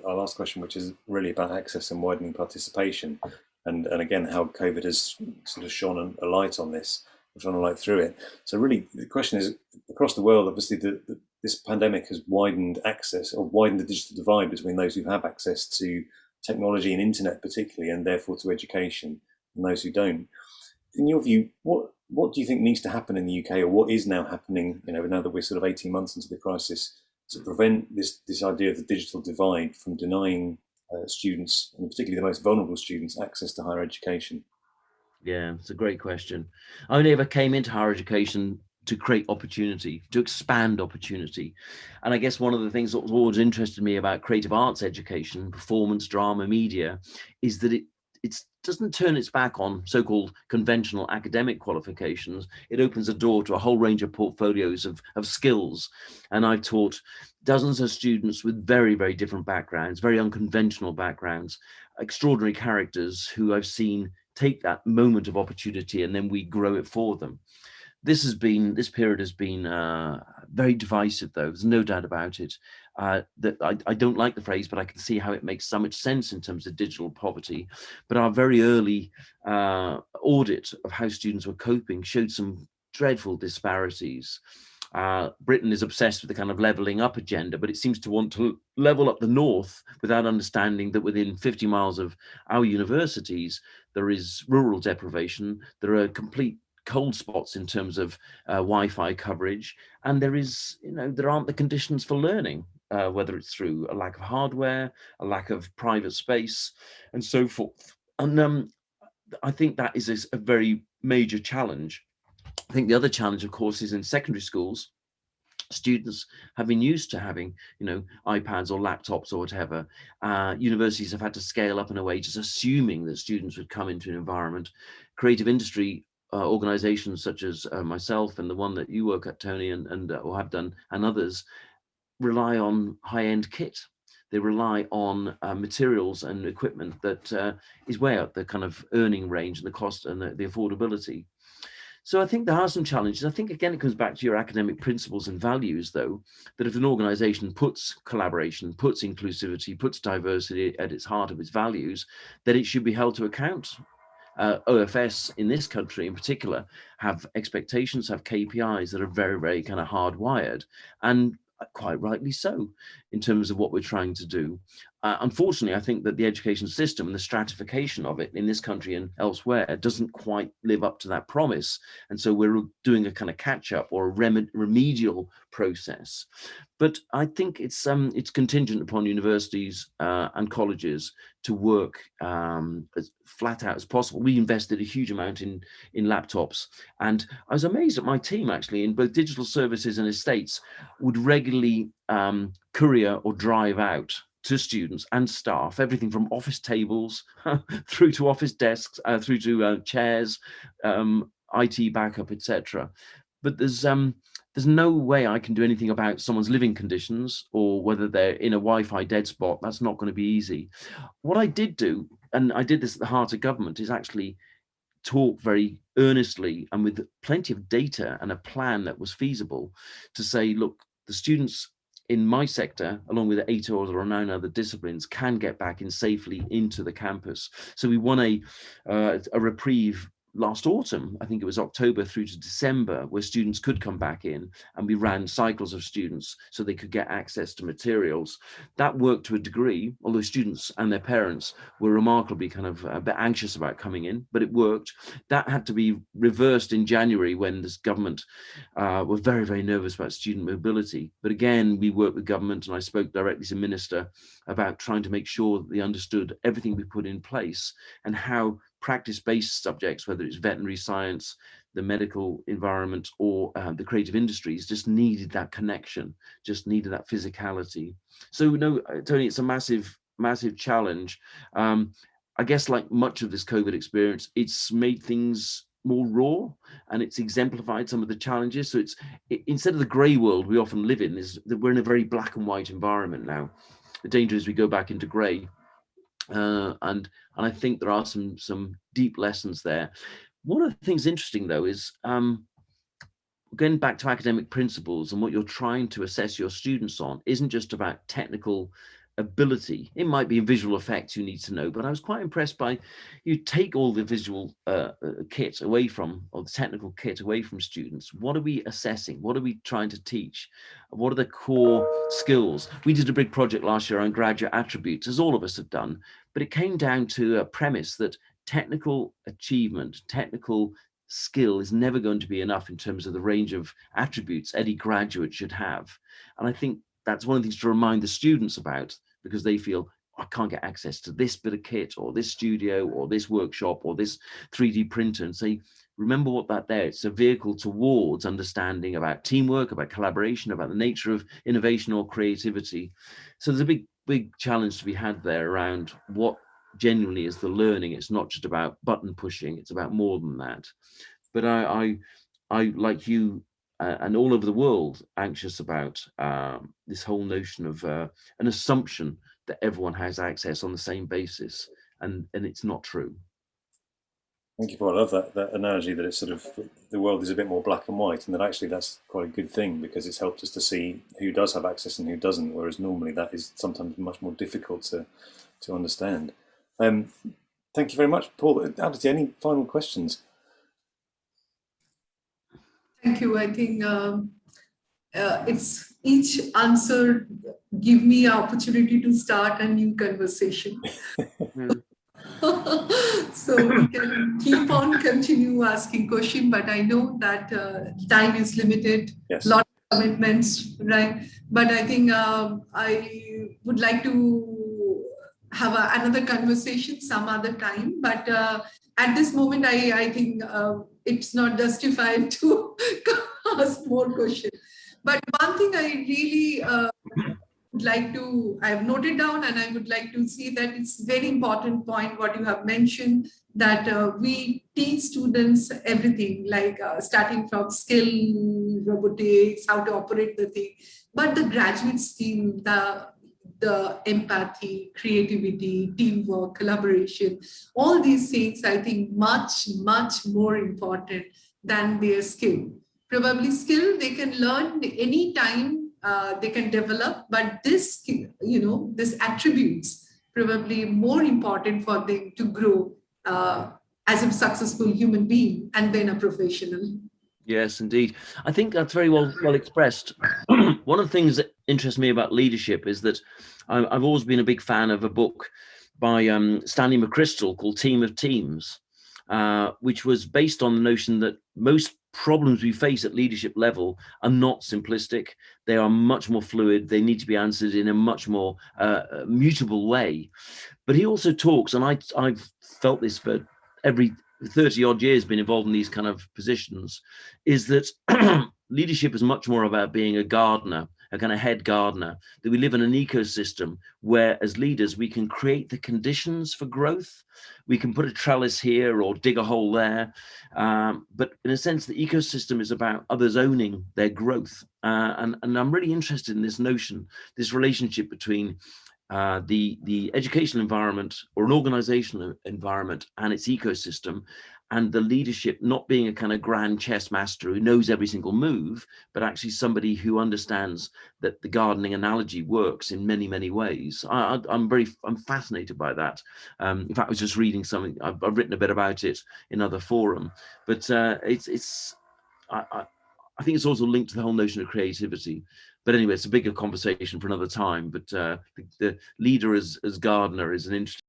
our last question, which is really about access and widening participation, and again how COVID has sort of shone a light on this, or shone a light through it. So really, the question is, across the world, obviously, this pandemic has widened access, or widened the digital divide between those who have access to technology and internet, particularly, and therefore to education, and those who don't. In your view, what do you think needs to happen in the UK, or what is now happening? Now that we're sort of 18 months into the crisis, to prevent this idea of the digital divide from denying students, and particularly the most vulnerable students, access to higher education? Yeah, it's a great question. I only ever came into higher education to create opportunity, to expand opportunity. And I guess one of the things that always interested me about creative arts education, performance, drama, media, is that it doesn't turn its back on so-called conventional academic qualifications. It opens a door to a whole range of portfolios of skills. And I've taught dozens of students with very, very different backgrounds, very unconventional backgrounds, extraordinary characters who I've seen take that moment of opportunity and then we grow it for them. This period has been very divisive, though. There's no doubt about it. That I don't like the phrase, but I can see how it makes so much sense in terms of digital poverty. But our very early audit of how students were coping showed some dreadful disparities. Britain is obsessed with the kind of levelling up agenda, but it seems to want to level up the north without understanding that within 50 miles of our universities, there is rural deprivation, there are complete cold spots in terms of Wi-Fi coverage, and there aren't the conditions for learning, whether it's through a lack of hardware, a lack of private space, and so forth. And I think that is a very major challenge. I think the other challenge, of course, is in secondary schools. Students have been used to having, iPads or laptops or whatever. Universities have had to scale up in a way, just assuming that students would come into an environment. Creative industry organizations such as myself and the one that you work at, Tony, and or have done, and others, rely on high-end kit. They rely on materials and equipment that is way out the kind of earning range and the cost and the affordability. So I think there are some challenges. I think, again, it comes back to your academic principles and values, though, that if an organization puts collaboration, puts inclusivity, puts diversity at its heart of its values, then it should be held to account. OFS in this country in particular have expectations, have KPIs that are very, very kind of hardwired, and quite rightly so, in terms of what we're trying to do. Unfortunately, I think that the education system and the stratification of it in this country and elsewhere doesn't quite live up to that promise. And so we're doing a kind of catch up or a remedial process. But I think it's contingent upon universities and colleges to work as flat out as possible. We invested a huge amount in laptops, and I was amazed at my team actually in both digital services and estates would regularly courier or drive out to students and staff everything from office tables through to office desks, through to chairs, IT backup, etc. But there's no way I can do anything about someone's living conditions or whether they're in a Wi-Fi dead spot. That's not going to be easy. What I did do, and I did this at the heart of government, is actually talk very earnestly and with plenty of data and a plan that was feasible to say, look, the students in my sector, along with 8 or 9 other disciplines, can get back in safely into the campus. So we won a reprieve last autumn. I think it was October through to December, where students could come back in, and we ran cycles of students so they could get access to materials. That worked to a degree, although students and their parents were remarkably kind of a bit anxious about coming in, but it worked. That had to be reversed in January when this government were very, very nervous about student mobility. But again, we worked with government, and I spoke directly to the minister about trying to make sure that they understood everything we put in place and how practice-based subjects, whether it's veterinary science, the medical environment, or the creative industries, just needed that connection, just needed that physicality. So no, Tony, it's a massive, massive challenge. I guess like much of this COVID experience, it's made things more raw, and it's exemplified some of the challenges. So instead of the grey world we often live in, is that we're in a very black and white environment now. The danger is we go back into grey. And I think there are some deep lessons there. One of the things interesting, though, is going back to academic principles, and what you're trying to assess your students on isn't just about technical ability. It might be visual effects you need to know, but I was quite impressed by, you take all the visual kit away from, or the technical kit away from students. What are we assessing? What are we trying to teach? What are the core skills? We did a big project last year on graduate attributes, as all of us have done, but it came down to a premise that technical achievement, technical skill is never going to be enough in terms of the range of attributes any graduate should have. And I think that's one of the things to remind the students about, because they feel, I can't get access to this bit of kit or this studio or this workshop or this 3D printer, and say, remember what that there, it's a vehicle towards understanding about teamwork, about collaboration, about the nature of innovation or creativity. So there's a big challenge to be had there around what genuinely is the learning. It's not just about button pushing, it's about more than that. But I like you, and all over the world, anxious about this whole notion of an assumption that everyone has access on the same basis, and it's not true. Thank you, Paul. I love that analogy that it's sort of, the world is a bit more black and white, and that actually that's quite a good thing, because it's helped us to see who does have access and who doesn't, whereas normally that is sometimes much more difficult to understand. Thank you very much, Paul. Adity, any final questions? Thank you. I think it's each answer give me an opportunity to start a new conversation. So we can keep on continue asking questions, but I know that time is limited. Yes. Lot of commitments, right? But I think I would like to have another conversation some other time. But at this moment, I think it's not justified to ask more questions. But one thing I really would like to, I have noted down, and I would like to see that it's very important point what you have mentioned, that we teach students everything, like starting from skill, robotics, how to operate the thing, but the graduate scheme, the empathy, creativity, teamwork, collaboration, all these things, I think much more important than their skill. Probably skill they can learn anytime, they can develop, but this, this attributes probably more important for them to grow as a successful human being and then a professional. Yes, indeed. I think that's very well expressed. One of the things that interests me about leadership is that I've always been a big fan of a book by Stanley McChrystal called Team of Teams, which was based on the notion that most problems we face at leadership level are not simplistic. They are much more fluid. They need to be answered in a much more mutable way. But he also talks, and I've felt this for every 30 odd years, been involved in these kind of positions, is that leadership is much more about being a gardener, a kind of head gardener, that we live in an ecosystem where as leaders, we can create the conditions for growth. We can put a trellis here or dig a hole there. But in a sense, the ecosystem is about others owning their growth. And I'm really interested in this notion, this relationship between the educational environment or an organizational environment and its ecosystem, and the leadership not being a kind of grand chess master who knows every single move, but actually somebody who understands that the gardening analogy works in many ways. I'm fascinated by that. In fact, I was just reading something, I've written a bit about it in other forum, but I think it's also linked to the whole notion of creativity. But anyway, it's a bigger conversation for another time. But the leader as gardener is an interesting